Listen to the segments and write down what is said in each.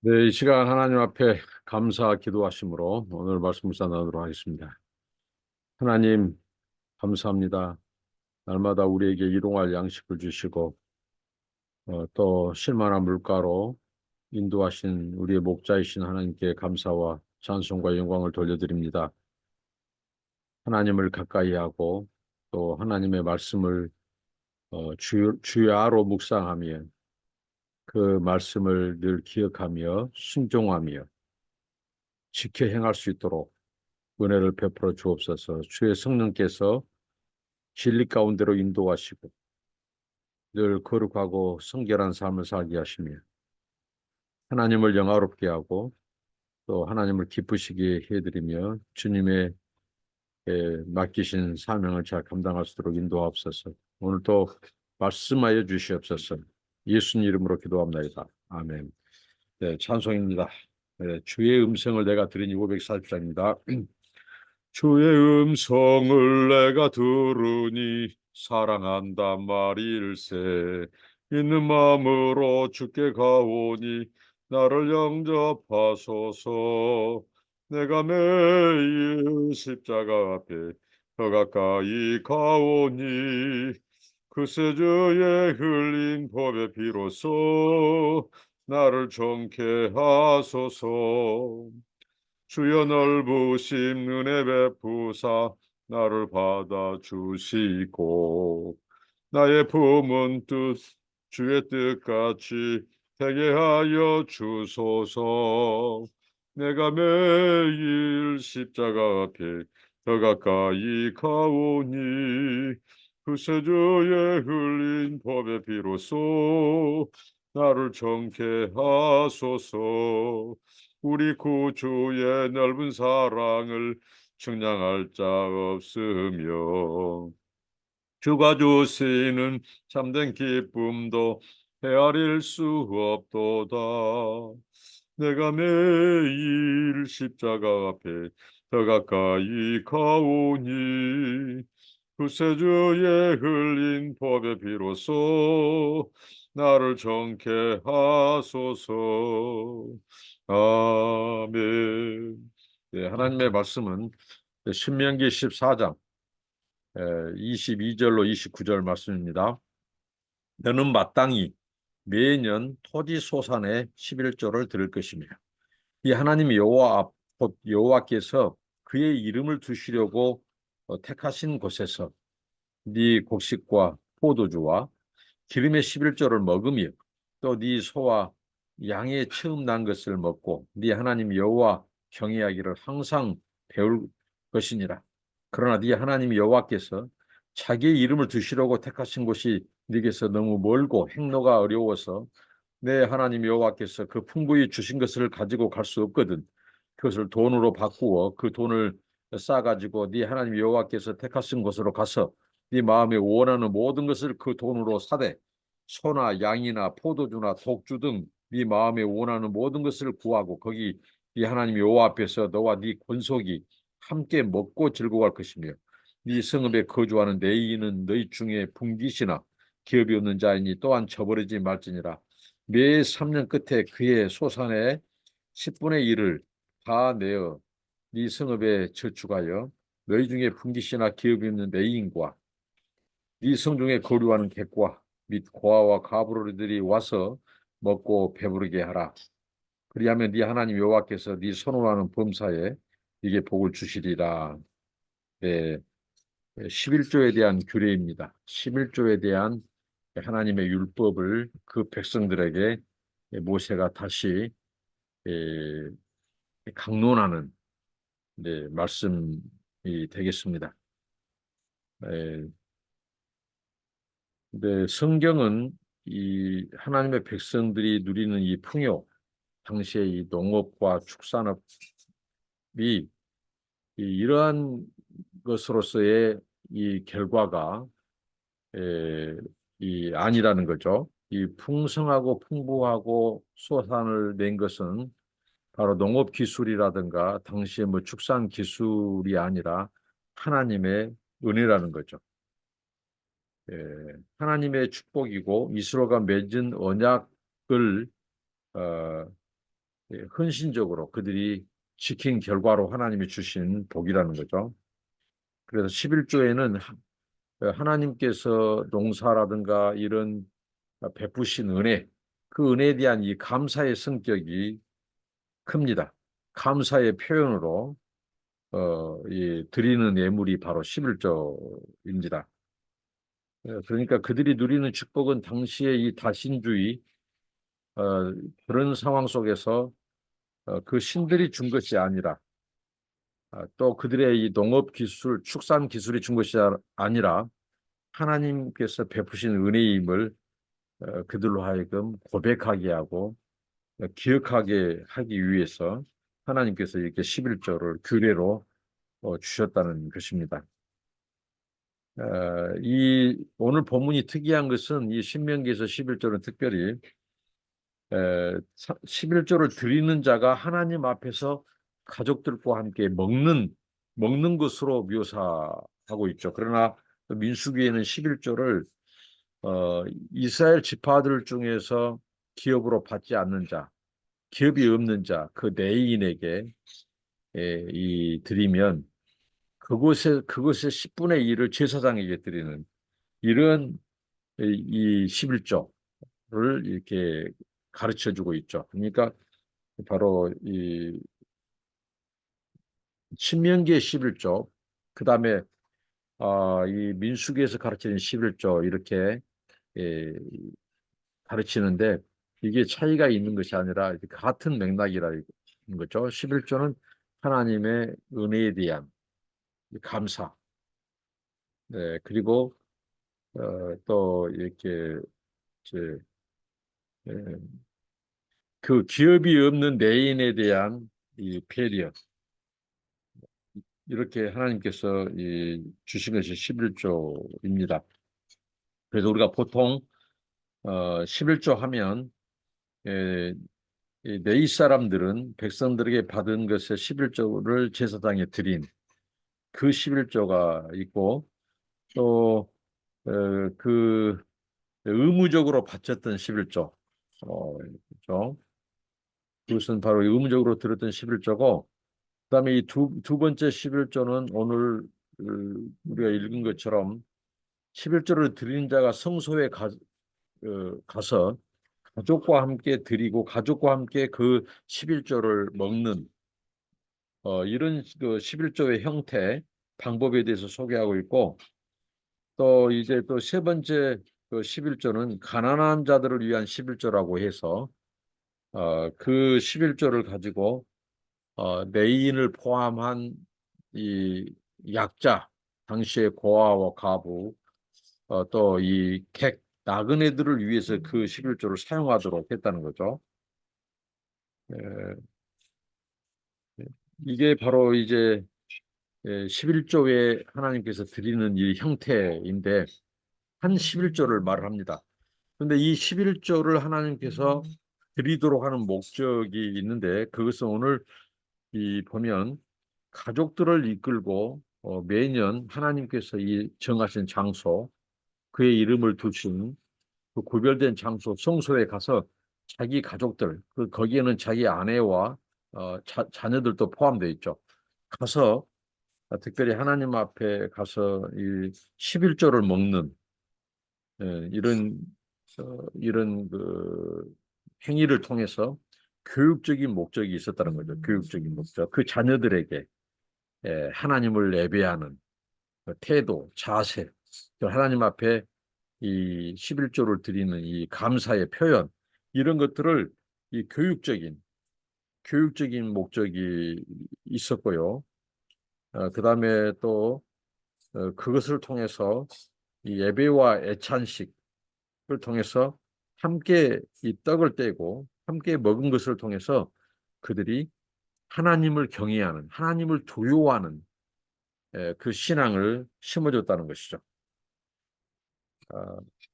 네, 이 시간 하나님 앞에 감사 기도하심으로 오늘 말씀 묵상 나누도록 하겠습니다. 하나님, 감사합니다. 날마다 우리에게 일용할 양식을 주시고 또 쉴만한 물가로 인도하신 우리의 목자이신 하나님께 감사와 찬송과 영광을 돌려드립니다. 하나님을 가까이 하고 또 하나님의 말씀을 주야로 묵상하며 그 말씀을 늘 기억하며 순종하며 지켜 행할 수 있도록 은혜를 베풀어 주옵소서. 주의 성령께서 진리 가운데로 인도하시고 늘 거룩하고 성결한 삶을 살게 하시며 하나님을 영화롭게 하고 또 하나님을 기쁘시게 해드리며 주님의 맡기신 사명을 잘 감당할 수 있도록 인도하옵소서. 오늘도 말씀하여 주시옵소서. 예수님 이름으로 기도합니다. 아멘. 네, 찬송입니다. 네, 주의 음성을 내가 들으니 540장입니다. 주의 음성을 내가 들으니 사랑한단 말일세. 있는 마음으로 주께 가오니 나를 영접하소서. 내가 매일 십자가 앞에 더 가까이 가오니 그새 주의 흘린 법의 피로써 나를 정케 하소서. 주여 넓으심 은혜 베푸사 나를 받아주시고 나의 품은 뜻 주의 뜻같이 되게 하여 주소서. 내가 매일 십자가 앞에 더 가까이 가오니 그새 주의 흘린 법의 피로써 나를 정케 하소서. 우리 구주의 넓은 사랑을 측량할 자 없으며 주가 주시는 참된 기쁨도 헤아릴 수 없도다. 내가 매일 십자가 앞에 더 가까이 가오니 그새 주의 흘린 법의 피로써 나를 정케 하소서. 아멘. 네, 하나님의 말씀은 신명기 14장 22절로 29절 말씀입니다. 너는 마땅히 매년 토지 소산의 11조를 들을 것이며 이 하나님 여호와 앞 곧 여호와께서 그의 이름을 두시려고 택하신 곳에서 네 곡식과 포도주와 기름의 11조를 먹으며 또 네 소와 양의 처음 난 것을 먹고 네 하나님 여호와 경외하기를 항상 배울 것이니라. 그러나 네 하나님 여호와께서 자기의 이름을 두시려고 택하신 곳이 네게서 너무 멀고 행로가 어려워서 내 하나님 여호와께서 그 풍부히 주신 것을 가지고 갈 수 없거든. 그것을 돈으로 바꾸어 그 돈을 싸가지고 네 하나님 여호와께서 택하신 곳으로 가서 네 마음에 원하는 모든 것을 그 돈으로 사되 소나 양이나 포도주나 독주 등 네 마음에 원하는 모든 것을 구하고 거기 네 하나님 여호와 앞에서 너와 네 권속이 함께 먹고 즐거워할 것이며 네 성읍에 거주하는 내 이는 너희 중에 분깃이나 기업이 없는 자이니 또한 저버리지 말지니라. 매 3년 끝에 그의 소산의 10분의 1을 다 내어 네 성읍에 저축하여 너희 중에 분깃이나 기업이 없는 레인과 네 성중에 거류하는 객과 및 고아와 가부로들이 와서 먹고 배부르게 하라. 그리하면 네 하나님 여호와께서 네 손으로 하는 범사에 네게 복을 주시리라. 네, 11조에 대한 규례입니다. 11조에 대한 하나님의 율법을 그 백성들에게 모세가 다시 강론하는 말씀이 되겠습니다. 근데 성경은 이 하나님의 백성들이 누리는 이 풍요, 당시의 이 농업과 축산업이 이러한 것으로서의 이 결과가 이 아니라는 거죠. 이 풍성하고 풍부하고 소산을 낸 것은 바로 농업 기술이라든가 당시의 뭐 축산 기술이 아니라 하나님의 은혜라는 거죠. 하나님의 축복이고 이스라엘과 맺은 언약을 어, 헌신적으로 그들이 지킨 결과로 하나님이 주신 복이라는 거죠. 그래서 11조에는 하나님께서 농사라든가 이런 베푸신 은혜, 그 은혜에 대한 이 감사의 성격이 큽니다. 감사의 표현으로 이 드리는 예물이 바로 11조입니다. 그러니까 그들이 누리는 축복은 당시의 이 다신주의 어, 그런 상황 속에서 그 신들이 준 것이 아니라 또 그들의 이 농업 기술, 축산 기술이 준 것이 아니라 하나님께서 베푸신 은혜임을 그들로 하여금 고백하게 하고 기억하게 하기 위해서 하나님께서 이렇게 11조를 규례로 주셨다는 것입니다. 이 오늘 본문이 특이한 것은 이 신명기에서 11조는 특별히 11조를 드리는 자가 하나님 앞에서 가족들과 함께 먹는 것으로 묘사하고 있죠. 그러나 민수기에는 11조를 이스라엘 지파들 중에서 기업으로 받지 않는 자, 기업이 없는 자, 그 내인에게 이 드리면 그것의 10분의 1을 제사장에게 드리는 이런 이 11조를 이렇게 가르쳐 주고 있죠. 그러니까 바로 이 신명기의 11조, 그다음에 이 민수기에서 가르치는 11조 이렇게 예, 가르치는데 이게 차이가 있는 것이 아니라 같은 맥락이라는 거죠. 11조는 하나님의 은혜에 대한 감사, 네, 그리고 또 이렇게 이제, 예, 그 기업이 없는 내인에 대한 이 배려, 이렇게 하나님께서 주신 것이 11조입니다. 그래서 우리가 보통 11조 하면 예, 이 레위 사람들은 백성들에게 받은 것의 11조를 제사장에 드린 그 11조가 있고 또 그 의무적으로 바쳤던 11조 그렇죠? 그것은 바로 의무적으로 들었던 11조고 그다음에 이 두 번째 11조는 오늘 우리가 읽은 것처럼 11조를 드리는 자가 성소에 가서 가족과 함께 드리고 가족과 함께 그 11조를 먹는 이런 그 11조의 형태 방법에 대해서 소개하고 있고 또 이제 또 세 번째 그 11조는 가난한 자들을 위한 11조라고 해서 그 11조를 가지고 내인을 포함한 이 약자 당시의 고아와 가부 또 이 나그네들을 위해서 그 11조를 사용하도록 했다는 거죠. 에, 이게 바로 이제 11조에 하나님께서 드리는 이 형태인데 한 11조를 말을 합니다. 그런데 이 11조를 하나님께서 드리도록 하는 목적이 있는데 그것은 오늘 보면 가족들을 이끌고 매년 하나님께서 이 정하신 장소 그의 이름을 두신 그 구별된 장소 성소에 가서 자기 가족들 거기에는 자기 아내와 자녀들도 포함되어 있죠. 가서 특별히 하나님 앞에 가서 이 11조를 먹는 이런 이런 그 행위를 통해서 교육적인 목적이 있었다는 거죠. 교육적인 목적. 그 자녀들에게 하나님을 예배하는 그 태도, 자세, 하나님 앞에 이 11조를 드리는 이 감사의 표현 이런 것들을 이 교육적인 목적이 있었고요. 그다음에 또 그것을 통해서 이 예배와 애찬식을 통해서 함께 이 떡을 떼고 함께 먹은 것을 통해서 그들이 하나님을 경외하는 하나님을 두려워하는 그 신앙을 심어줬다는 것이죠.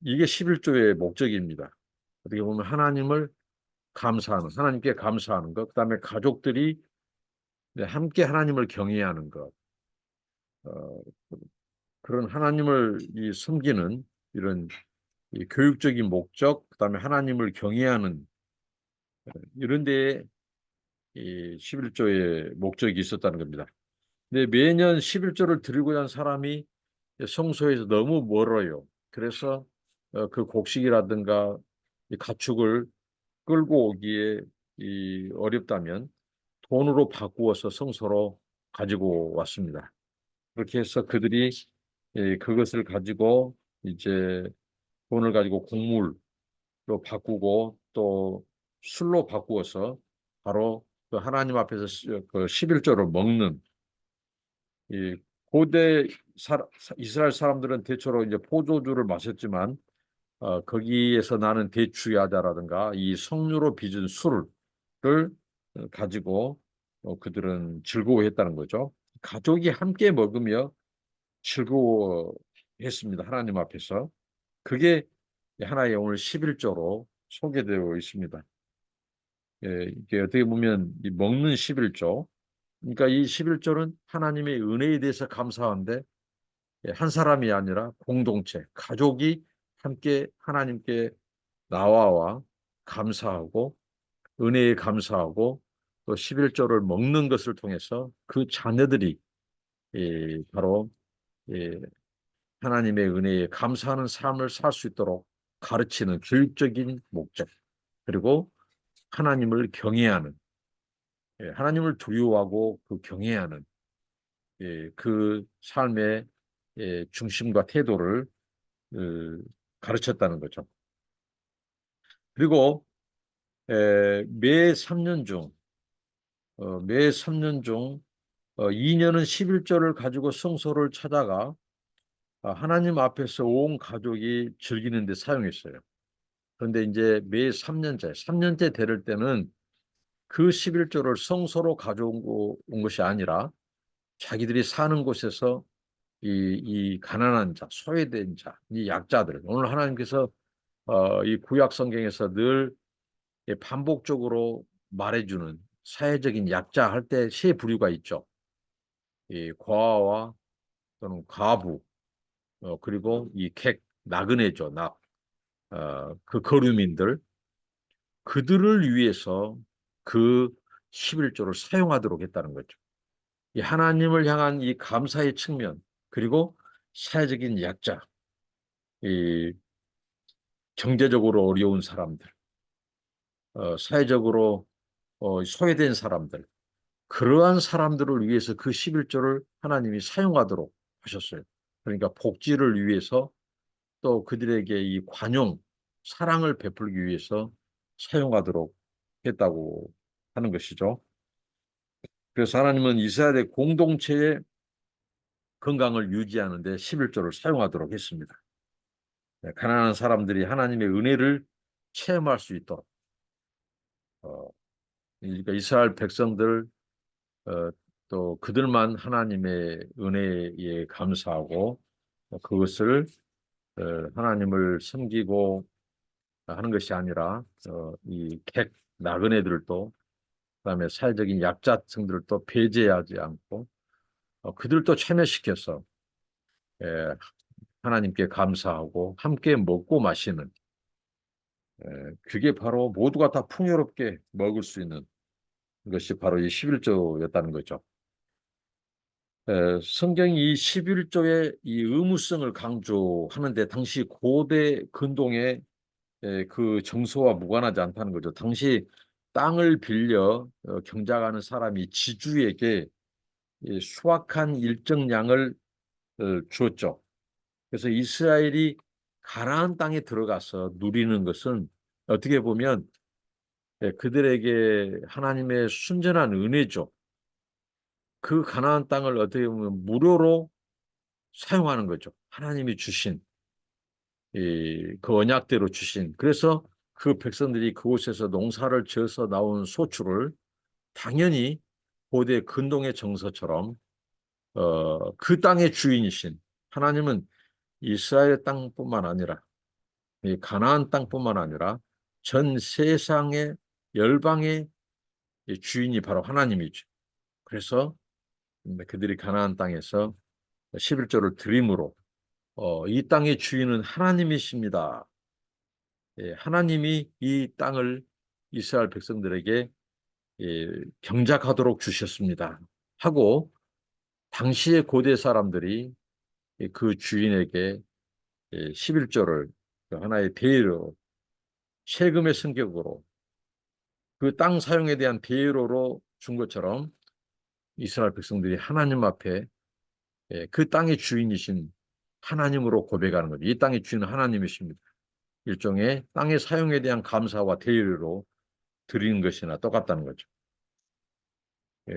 이게 11조의 목적입니다. 어떻게 보면 하나님께 감사하는 것, 그다음에 가족들이 함께 하나님을 경외하는 것, 어, 그런 하나님을 섬기는 이런 이 교육적인 목적, 그다음에 하나님을 경외하는 이런 데에 이 11조의 목적이 있었다는 겁니다. 근데 매년 11조를 드리고자 하는 사람이 성소에서 너무 멀어요. 그래서 그 곡식이라든가 이 가축을 끌고 오기에 어렵다면 돈으로 바꾸어서 성소로 가지고 왔습니다. 그렇게 해서 그들이 그것을 가지고 이제 돈을 가지고 곡물로 바꾸고 또 술로 바꾸어서 바로 그 하나님 앞에서 그 11조를 먹는 이 고대 이스라엘 사람들은 대체로 이제 포도주를 마셨지만 거기에서 나는 대추야자라든가 이 석류로 빚은 술을 가지고 그들은 즐거워했다는 거죠. 가족이 함께 먹으며 즐거워했습니다. 하나님 앞에서. 그게 하나의 오늘 11조로 소개되어 있습니다. 이게 어떻게 보면 이 먹는 11조. 그러니까 이 11조는 하나님의 은혜에 대해서 감사한데 한 사람이 아니라 공동체, 가족이 함께 하나님께 나와와 감사하고 은혜에 감사하고 또 11조를 먹는 것을 통해서 그 자녀들이 바로 하나님의 은혜에 감사하는 삶을 살 수 있도록 가르치는 교육적인 목적 그리고 하나님을 경외하는 하나님을 두려워하고 그 경외하는 그 삶의 중심과 태도를 어, 가르쳤다는 거죠. 그리고 매 3년 중 매 3년 중 2년은 11조를 가지고 성소를 찾아가 하나님 앞에서 온 가족이 즐기는 데 사용했어요. 그런데 이제 매 3년째 되를 때는 그 11조를 성소로 가져온 것이 아니라 자기들이 사는 곳에서 이 가난한 자, 소외된 자, 이 약자들, 오늘 하나님께서 이 구약 성경에서 늘 반복적으로 말해주는 사회적인 약자 할 때 세 부류가 있죠. 이 고아와 또는 과부, 그리고 이 나그네죠, 그 거류민들, 그들을 위해서 그 11조를 사용하도록 했다는 거죠. 이 하나님을 향한 이 감사의 측면, 그리고 사회적인 약자, 이 경제적으로 어려운 사람들, 사회적으로 소외된 사람들, 그러한 사람들을 위해서 그 11조를 하나님이 사용하도록 하셨어요. 그러니까 복지를 위해서 또 그들에게 이 관용, 사랑을 베풀기 위해서 사용하도록 했다고 하는 것이죠. 그래서 하나님은 이스라엘의 공동체의 건강을 유지하는 데 11조를 사용하도록 했습니다. 가난한 사람들이 하나님의 은혜를 체험할 수 있도록 그러니까 이스라엘 백성들 또 그들만 하나님의 은혜에 감사하고 그것을 하나님을 섬기고 하는 것이 아니라 이 나그네들도 그다음에 사회적인 약자층들도 배제하지 않고 그들도 참여시켜서 예, 하나님께 감사하고 함께 먹고 마시는 그게 바로 모두가 다 풍요롭게 먹을 수 있는 것이 바로 이 11조였다는 거죠. 성경이 이 11조의 이 의무성을 강조하는데 당시 고대 근동의 그 정서와 무관하지 않다는 거죠. 당시 땅을 빌려 경작하는 사람이 지주에게 수확한 일정량을 주었죠. 그래서 이스라엘이 가나안 땅에 들어가서 누리는 것은 어떻게 보면 그들에게 하나님의 순전한 은혜죠. 그 가나안 땅을 어떻게 보면 무료로 사용하는 거죠. 하나님이 주신 그 언약대로 주신. 그래서 그 백성들이 그곳에서 농사를 지어서 나온 소출을 당연히 고대 근동의 정서처럼 그 땅의 주인이신 하나님은 이스라엘 땅뿐만 아니라 이 가나안 땅뿐만 아니라 전 세상의 열방의 주인이 바로 하나님이죠. 그래서 그들이 가나안 땅에서 11조를 드림으로 이 땅의 주인은 하나님이십니다. 하나님이 이 땅을 이스라엘 백성들에게 경작하도록 주셨습니다. 하고 당시의 고대 사람들이 그 주인에게 11조를 하나의 대예로 세금의 승격으로 그 땅 사용에 대한 대예로로 준 것처럼 이스라엘 백성들이 하나님 앞에 그 땅의 주인이신 하나님으로 고백하는 거죠. 이 땅의 주인은 하나님이십니다. 일종의 땅의 사용에 대한 감사와 대예로 드리는 것이나 똑같다는 거죠. 예,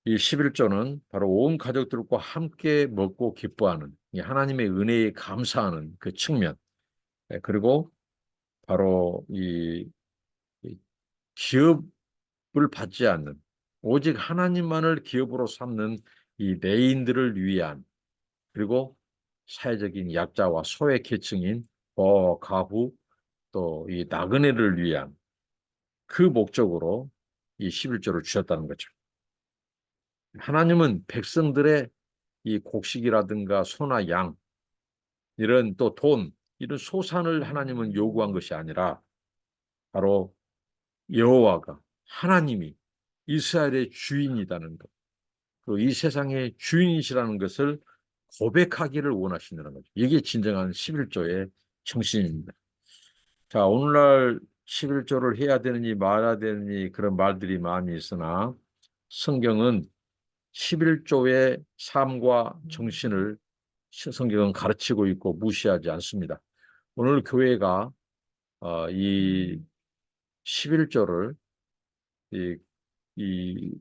이 11조는 바로 온 가족들과 함께 먹고 기뻐하는 이 하나님의 은혜에 감사하는 그 측면, 그리고 바로 이 기업을 받지 않는 오직 하나님만을 기업으로 삼는 이 내인들을 위한, 그리고 사회적인 약자와 소외 계층인 가부 또 이 나그네를 위한 그 목적으로 이 11조를 주셨다는 거죠. 하나님은 백성들의 이 곡식이라든가 소나 양, 이런 또 돈, 이런 소산을 하나님은 요구한 것이 아니라 바로 여호와가 하나님이 이스라엘의 주인이라는 것, 또 이 세상의 주인이시라는 것을 고백하기를 원하시는 거죠. 이게 진정한 11조의 정신입니다. 자, 오늘날 11조를 해야 되느니 말아야 되느니 그런 말들이 많이 있으나 성경은 11조의 삶과 정신을 성경은 가르치고 있고 무시하지 않습니다. 오늘 교회가 이 11조를 이, 이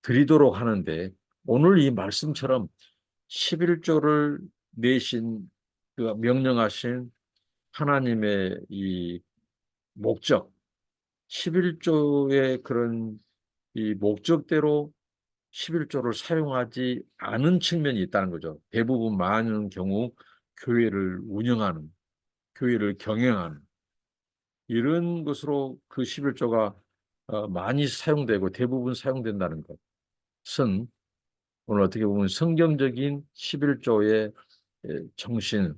드리도록 하는데 오늘 이 말씀처럼 11조를 내신 그 명령하신 하나님의 이 목적, 11조의 그런 이 목적대로 11조를 사용하지 않은 측면이 있다는 거죠. 대부분 많은 경우 교회를 운영하는, 교회를 경영하는 이런 것으로 그 11조가 많이 사용되고 대부분 사용된다는 것은 오늘 어떻게 보면 성경적인 11조의 정신을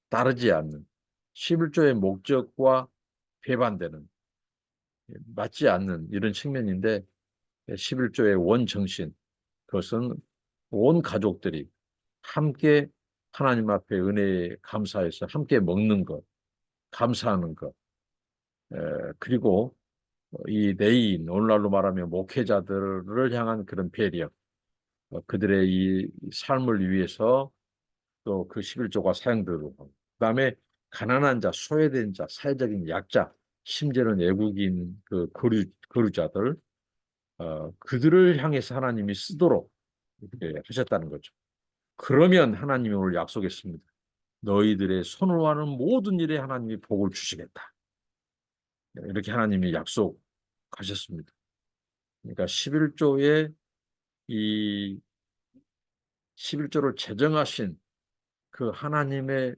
따르지 않는, 11조의 목적과 배반되는, 맞지 않는 이런 측면인데 11조의 원정신, 그것은 온 가족들이 함께 하나님 앞에 은혜에 감사해서 함께 먹는 것, 감사하는 것, 그리고 이 내인, 오늘날로 말하면 목회자들을 향한 그런 배려, 그들의 이 삶을 위해서 또 그 11조가 사용되고, 그다음에 가난한 자, 소외된 자, 사회적인 약자, 심지어는 외국인 그 거류자들, 그들을 향해서 하나님이 쓰도록 하셨다는 거죠. 그러면 하나님이 오늘 약속했습니다. 너희들의 손으로 하는 모든 일에 하나님이 복을 주시겠다. 이렇게 하나님이 약속하셨습니다. 그러니까 11조의 이 11조를 제정하신 그 하나님의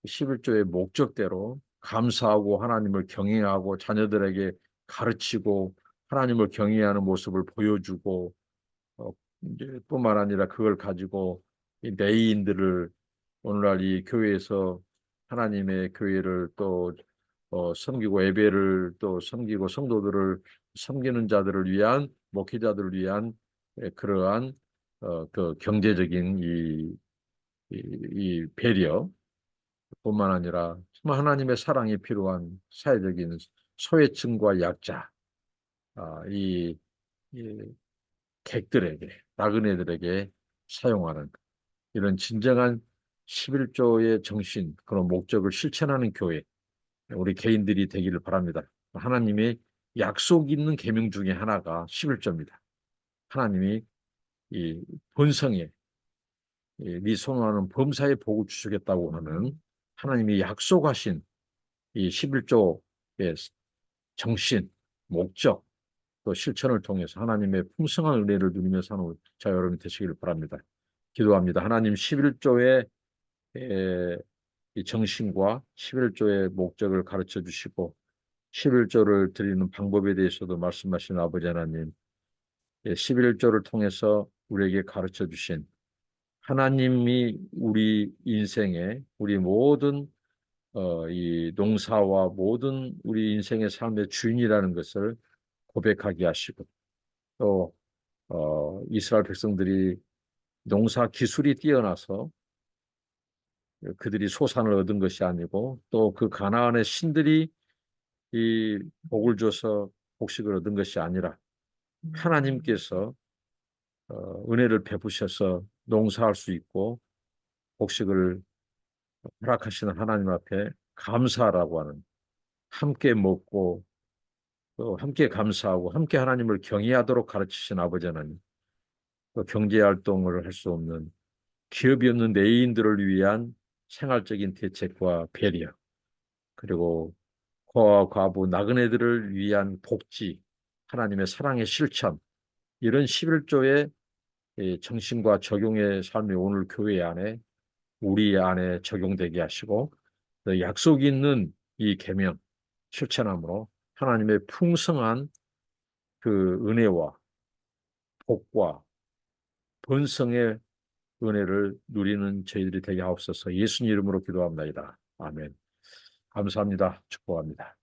11조의 목적대로 감사하고 하나님을 경외하고 자녀들에게 가르치고 하나님을 경외하는 모습을 보여주고 이제 뿐만 아니라 그걸 가지고 이 내인들을 오늘날 이 교회에서 하나님의 교회를 또 섬기고 예배를 또 섬기고 성도들을 섬기는 자들을 위한 목회자들을 위한 그러한 그 경제적인 이 배려 뿐만 아니라 정말 하나님의 사랑이 필요한 사회적인 소외층과 약자, 이, 이 객들에게, 나그네들에게 사용하는 이런 진정한 11조의 정신, 그런 목적을 실천하는 교회, 우리 개인들이 되기를 바랍니다. 하나님의 약속 있는 계명 중에 하나가 11조입니다. 하나님이 이 본성에 네 손으로는 범사에 복을 주시겠다고 하는 하나님이 약속하신 이 11조의 정신, 목적, 또 실천을 통해서 하나님의 풍성한 은혜를 누리며 사는 자 여러분 되시기를 바랍니다. 기도합니다. 하나님 11조의 이 정신과 11조의 목적을 가르쳐 주시고 11조를 드리는 방법에 대해서도 말씀하신 아버지 하나님, 11조를 통해서 우리에게 가르쳐 주신 하나님이 우리 인생에 우리 모든 이 농사와 모든 우리 인생의 삶의 주인이라는 것을 고백하게 하시고 또 이스라엘 백성들이 농사 기술이 뛰어나서 그들이 소산을 얻은 것이 아니고 또 그 가나안의 신들이 이 복을 줘서 복식을 얻은 것이 아니라 하나님께서 은혜를 베푸셔서 농사할 수 있고 복식을 허락하시는 하나님 앞에 감사라고 하는 함께 먹고 또 함께 감사하고 함께 하나님을 경외하도록 가르치신 아버지 하나님 또 경제 활동을 할 수 없는 기업이 없는 내인들을 위한 생활적인 대책과 배려 그리고 고아와 과부 나그네들을 위한 복지 하나님의 사랑의 실천 이런 11조의 정신과 적용의 삶이 오늘 교회 안에 우리 안에 적용되게 하시고 약속이 있는 이 계명 실천함으로 하나님의 풍성한 그 은혜와 복과 번성의 은혜를 누리는 저희들이 되게 하옵소서. 예수님 이름으로 기도합니다. 아멘. 감사합니다. 축복합니다.